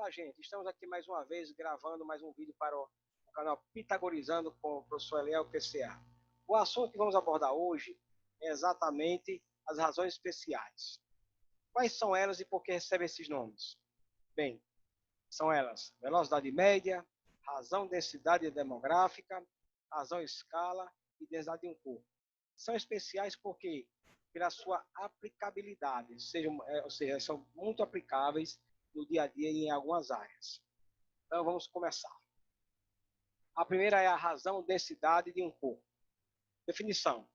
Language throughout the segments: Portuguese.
Fala, gente, estamos aqui mais uma vez gravando mais um vídeo para o canal Pitagorizando com o professor Eliel PCA. O assunto que vamos abordar hoje é exatamente as razões especiais. Quais são elas e por que recebem esses nomes? Bem, são elas velocidade média, razão densidade demográfica, razão escala e densidade de um corpo. São especiais porque, pela sua aplicabilidade, ou seja, são muito aplicáveis no dia a dia e em algumas áreas. Então vamos começar. A primeira é a razão densidade de um corpo. Definição.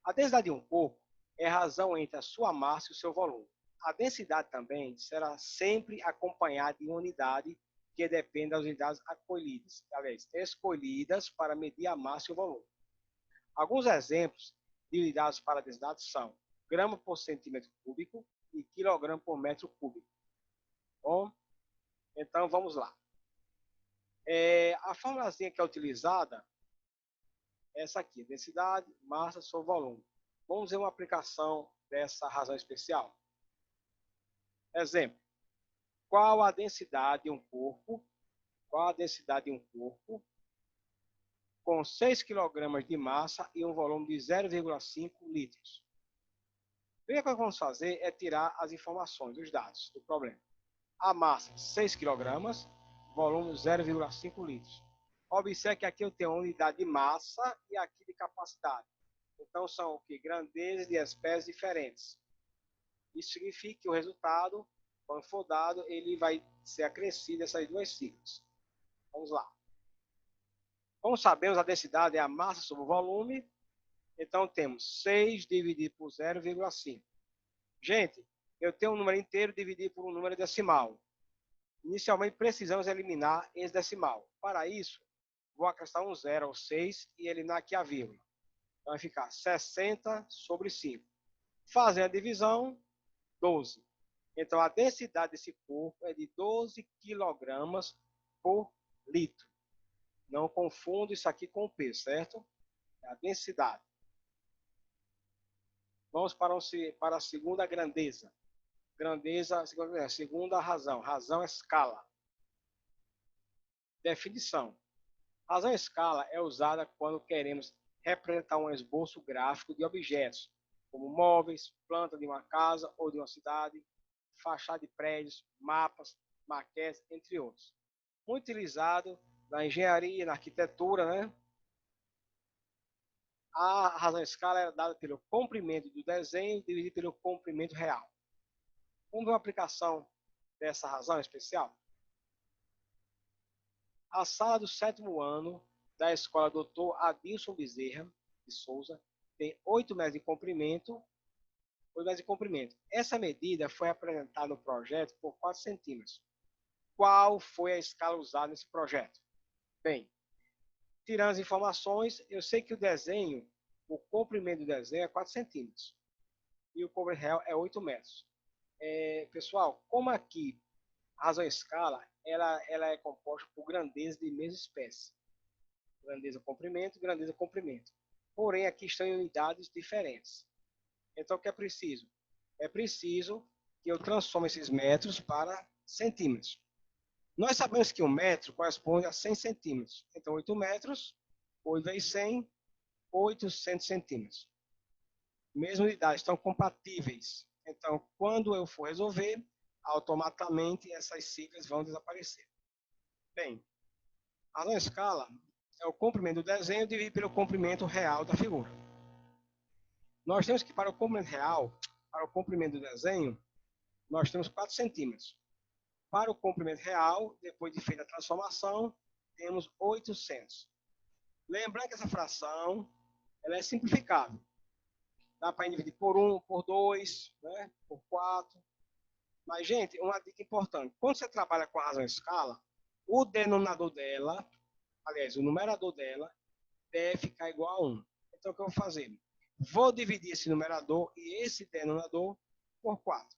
A densidade de um corpo é a razão entre a sua massa e o seu volume. A densidade também será sempre acompanhada de uma unidade que depende das unidades escolhidas para medir a massa e o volume. Alguns exemplos de unidades para a densidade são grama por centímetro cúbico e quilograma por metro cúbico. Bom, então vamos lá. A formulazinha que é utilizada é essa aqui: densidade, massa sobre volume. Vamos ver uma aplicação dessa razão especial. Exemplo: qual a densidade de um corpo? Qual a densidade de um corpo com 6 kg de massa e um volume de 0,5 litros? O que nós vamos fazer é tirar as informações, os dados do problema. A massa, 6 kg, volume 0,5 litros. Observe que aqui eu tenho uma unidade de massa e aqui de capacidade. Então, são o que? Grandezas de espécies diferentes. Isso significa que o resultado, quando for dado, ele vai ser acrescido essas duas siglas. Vamos lá. Como sabemos, a densidade é a massa sobre o volume. Então, temos 6 dividido por 0,5. Gente, eu tenho um número inteiro dividido por um número decimal. Inicialmente, precisamos eliminar esse decimal. Para isso, vou acrescentar um 0 ao 6 e eliminar aqui a vírgula. Então, vai ficar 60 sobre 5. Fazendo a divisão, 12. Então, a densidade desse corpo é de 12 kg por litro. Não confundo isso aqui com o peso, certo? É a densidade. Vamos para a segunda grandeza. Segunda razão. Razão escala. Definição. Razão escala é usada quando queremos representar um esboço gráfico de objetos, como móveis, planta de uma casa ou de uma cidade, fachada de prédios, mapas, maquetes, entre outros. Muito utilizado na engenharia, na arquitetura, né? A razão escala é dada pelo comprimento do desenho dividido pelo comprimento real. Vamos ver uma aplicação dessa razão especial? A sala do 7º ano da escola Dr. Adilson Bezerra de Souza tem 8 metros de comprimento. 8 metros de comprimento. Essa medida foi apresentada no projeto por 4 centímetros. Qual foi a escala usada nesse projeto? Bem, tirando as informações, eu sei que o comprimento do desenho é 4 centímetros. E o comprimento real é 8 metros. Pessoal, como aqui a razão escala, ela é composta por grandezas de mesma espécie. Grandeza comprimento, grandeza comprimento. Porém, aqui estão em unidades diferentes. Então, o que é preciso? É preciso que eu transforme esses metros para centímetros. Nós sabemos que um metro corresponde a 100 centímetros. Então, 8 metros, 8 vezes 100, 800 centímetros. Mesma unidade, estão compatíveis. Então, quando eu for resolver, automaticamente essas siglas vão desaparecer. Bem, a razão escala é o comprimento do desenho dividido pelo comprimento real da figura. Nós temos que, para o comprimento real, para o comprimento do desenho, nós temos 4 centímetros. Para o comprimento real, depois de feita a transformação, temos 800. Lembrando que essa fração ela é simplificável. Dá para dividir por 1, por 2, né, por 4. Mas, gente, uma dica importante. Quando você trabalha com a razão escala, o denominador dela, aliás, o numerador dela, deve ficar igual a 1. Então, o que eu vou fazer? Vou dividir esse numerador e esse denominador por 4.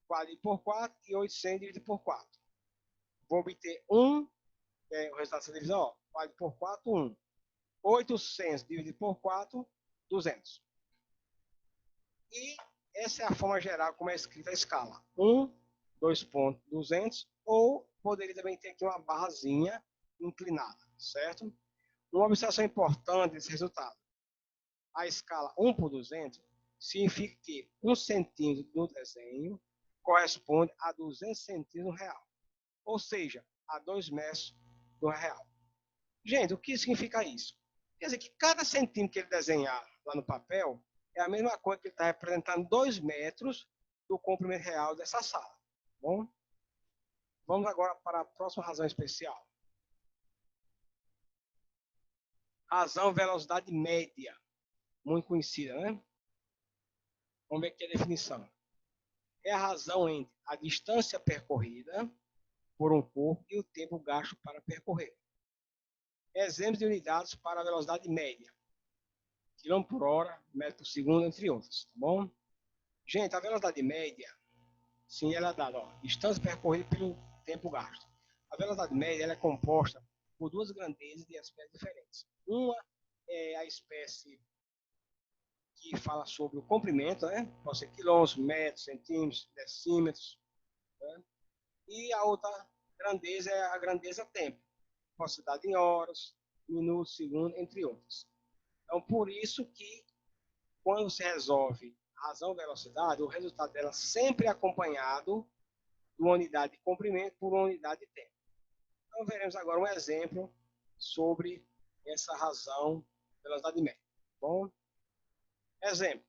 4 por 4 e 800 dividido por 4. Vou obter 1, que é o resultado dessa divisão, 4 por 4, 1. 800 dividido por 4, 200. E essa é a forma geral como é escrita a escala. 1 2.200, ou poderia também ter aqui uma barrazinha inclinada, certo? Uma observação importante desse resultado: a escala 1/200 significa que 1 centímetro do desenho corresponde a 200 centímetros real, ou seja, a 2 metros do real. Gente, o que significa isso? Quer dizer que cada centímetro que ele desenhar lá no papel é a mesma coisa que ele está representando 2 metros do comprimento real dessa sala. Bom, vamos agora para a próxima razão especial. Razão velocidade média, muito conhecida, né? Vamos ver aqui a definição. É a razão entre a distância percorrida por um corpo e o tempo gasto para percorrer. Exemplos de unidades para a velocidade média: quilômetro por hora, metro por segundo, entre outros, tá bom? Gente, a velocidade média, sim, ela é dada, ó, distância percorrida pelo tempo gasto. A velocidade média ela é composta por duas grandezas de espécies diferentes. Uma é a espécie que fala sobre o comprimento, né? Pode ser quilômetros, metros, centímetros, decímetros, né? E a outra grandeza é a grandeza tempo. Pode ser dada em horas, minutos, segundos, entre outros. Então, por isso que quando você resolve a razão velocidade, o resultado dela sempre é acompanhado de uma unidade de comprimento por uma unidade de tempo. Então, veremos agora um exemplo sobre essa razão velocidade média. Bom, exemplo: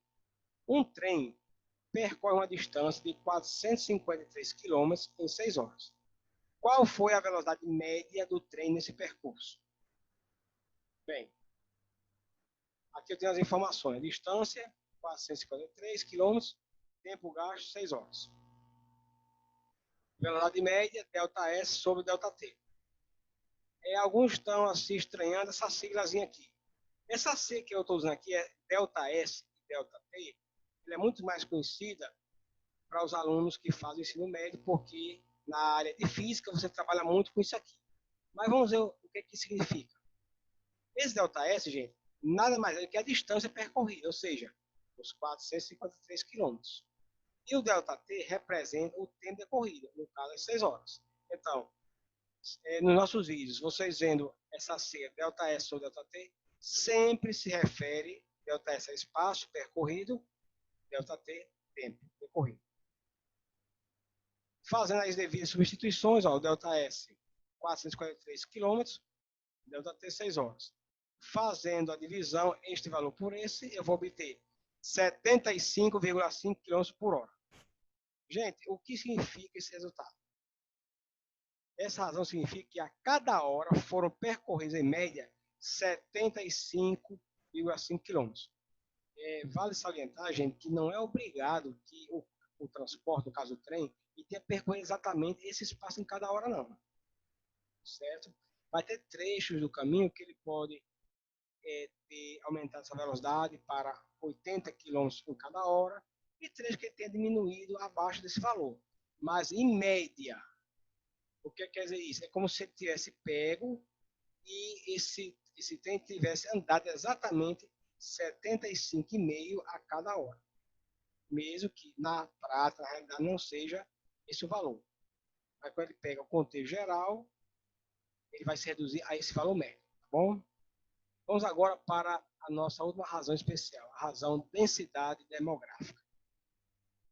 um trem percorre uma distância de 453 km em 6 horas. Qual foi a velocidade média do trem nesse percurso? Bem, aqui eu tenho as informações. Distância, 453 km, tempo gasto, 6 horas. Velocidade média, ΔS sobre ΔT. Alguns estão assim, estranhando essa siglazinha aqui. Essa C que eu estou usando aqui é ΔS e ΔT. Ela é muito mais conhecida para os alunos que fazem ensino médio, porque na área de física você trabalha muito com isso aqui. Mas vamos ver o que significa. Esse ΔS, gente, nada mais é do que a distância percorrida, ou seja, os 453 quilômetros. E o ΔT representa o tempo de corrida, no caso, as 6 horas. Então, nos nossos vídeos, vocês vendo essa C, ΔS ou ΔT, sempre se refere, ΔS é espaço percorrido, ΔT, tempo percorrido. Fazendo as devidas substituições, ó, o ΔS 443 km, ΔT 6 horas. Fazendo a divisão, este valor por esse, eu vou obter 75,5 km por hora. Gente, o que significa esse resultado? Essa razão significa que a cada hora foram percorridos, em média, 75,5 km. Vale salientar, gente, que não é obrigado que o transporte, no caso o trem, e tenha percorrido exatamente esse espaço em cada hora, não. Certo? Vai ter trechos do caminho que ele pode ter aumentado essa velocidade para 80 km por cada hora, e trechos que ele tenha diminuído abaixo desse valor. Mas, em média, o que quer dizer isso? É como se ele tivesse pego e esse trem tivesse andado exatamente 75,5 a cada hora. Mesmo que na prática, na realidade, não seja esse o valor. Mas quando ele pega o contexto geral, ele vai se reduzir a esse valor médio, tá bom? Vamos agora para a nossa última razão especial, a razão densidade demográfica.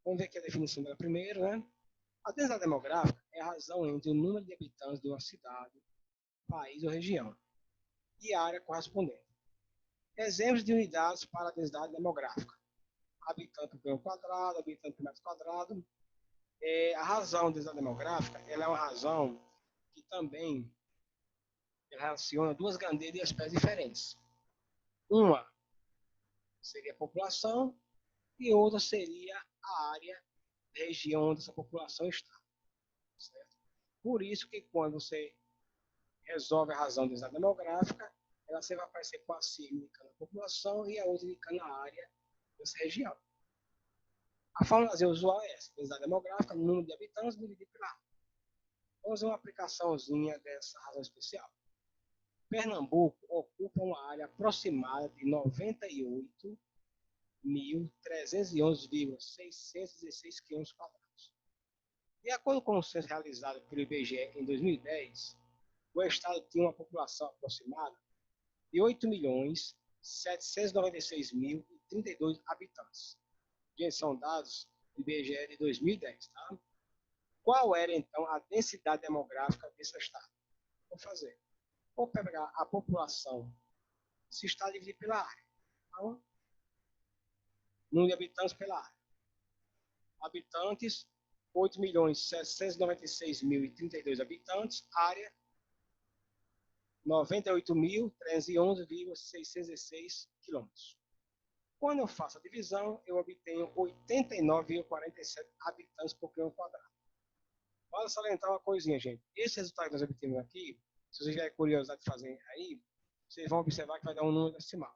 Vamos ver aqui a definição dela primeiro, né? A densidade demográfica é a razão entre o número de habitantes de uma cidade, país ou região e a área correspondente. Exemplos de unidades para a densidade demográfica: habitante por quilômetro quadrado, habitante por metro quadrado. A razão da densidade demográfica ela é uma razão que também relaciona duas grandezas de espécies diferentes. Uma seria a população e outra seria a área, região onde essa população está. Certo? Por isso que quando você resolve a razão da densidade demográfica, ela sempre vai aparecer com a sigla indicando a população e a outra indicando a área dessa região. A forma usual é essa: densidade demográfica, número de habitantes dividido pela área. Vamos ver uma aplicaçãozinha dessa razão especial. Pernambuco ocupa uma área aproximada de 98.311,616 km². De acordo com o censo realizado pelo IBGE em 2010, o estado tinha uma população aproximada de 8.796.032 habitantes. Gente, são dados do IBGE de 2010, tá? Qual era, então, a densidade demográfica desse estado? Vou fazer. Vou pegar a população, se está dividido pela área. Então, número de habitantes pela área. Habitantes, 8.796.032 habitantes, área 98.311,616 quilômetros. Quando eu faço a divisão, eu obtenho 89,47 habitantes por quilômetro quadrado. Vale salientar uma coisinha, gente. Esse resultado que nós obtemos aqui, se vocês tiverem curiosidade de fazer aí, vocês vão observar que vai dar um número decimal.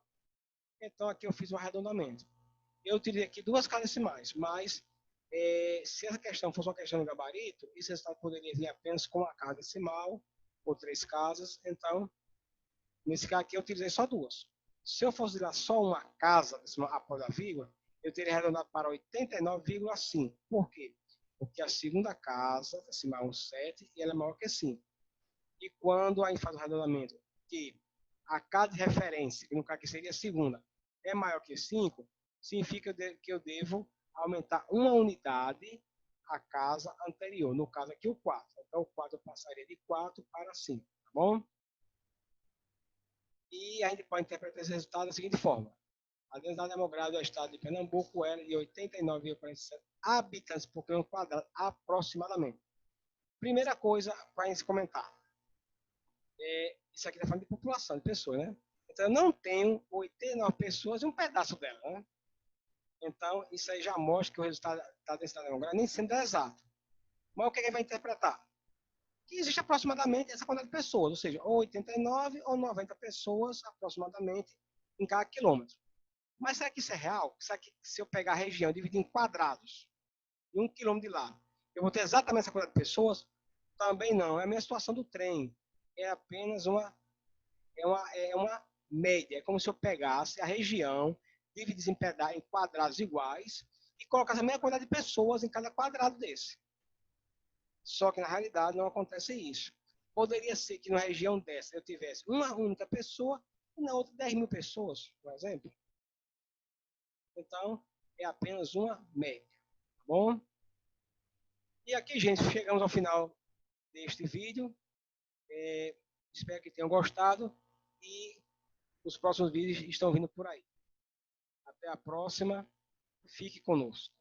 Então, aqui eu fiz um arredondamento. Eu tirei aqui duas casas decimais, mas se essa questão fosse uma questão de gabarito, esse resultado poderia vir apenas com uma casa decimal, ou 3 casas. Então, nesse caso aqui, eu utilizei só duas. Se eu fosse dar só uma casa decimal após a vírgula, eu teria arredondado para 89,5. Por quê? Porque a segunda casa decimal é um 7 e ela é maior que 5. E quando a gente faz o arredondamento, que a casa de referência, que no caso aqui seria a segunda, é maior que 5, significa que eu devo aumentar uma unidade a casa anterior, no caso aqui o 4. Então o 4 eu passaria de 4 para 5, tá bom? E a gente pode interpretar esse resultado da seguinte forma. A densidade demográfica do estado de Pernambuco era de 89,47 habitantes por quilômetro quadrado, aproximadamente. Primeira coisa para a gente comentar. Isso aqui está falando de população, de pessoas, né? Então, eu não tenho 89 pessoas e um pedaço dela, né? Então, isso aí já mostra que o resultado da densidade demográfica nem sempre é exato. Mas o que ele vai interpretar? Que existe aproximadamente essa quantidade de pessoas, ou seja, ou 89 ou 90 pessoas aproximadamente em cada quilômetro. Mas será que isso é real? Será que se eu pegar a região e dividir em quadrados, e 1 quilômetro de lá, eu vou ter exatamente essa quantidade de pessoas? Também não. É a mesma situação do trem. É apenas uma média. É como se eu pegasse a região, dividisse em quadrados iguais e colocasse a mesma quantidade de pessoas em cada quadrado desse. Só que na realidade não acontece isso. Poderia ser que numa região dessa eu tivesse uma única pessoa e na outra 10 mil pessoas, por exemplo. Então, é apenas uma média. Tá bom? E aqui, gente, chegamos ao final deste vídeo. Espero que tenham gostado e os próximos vídeos estão vindo por aí. Até a próxima. Fique conosco.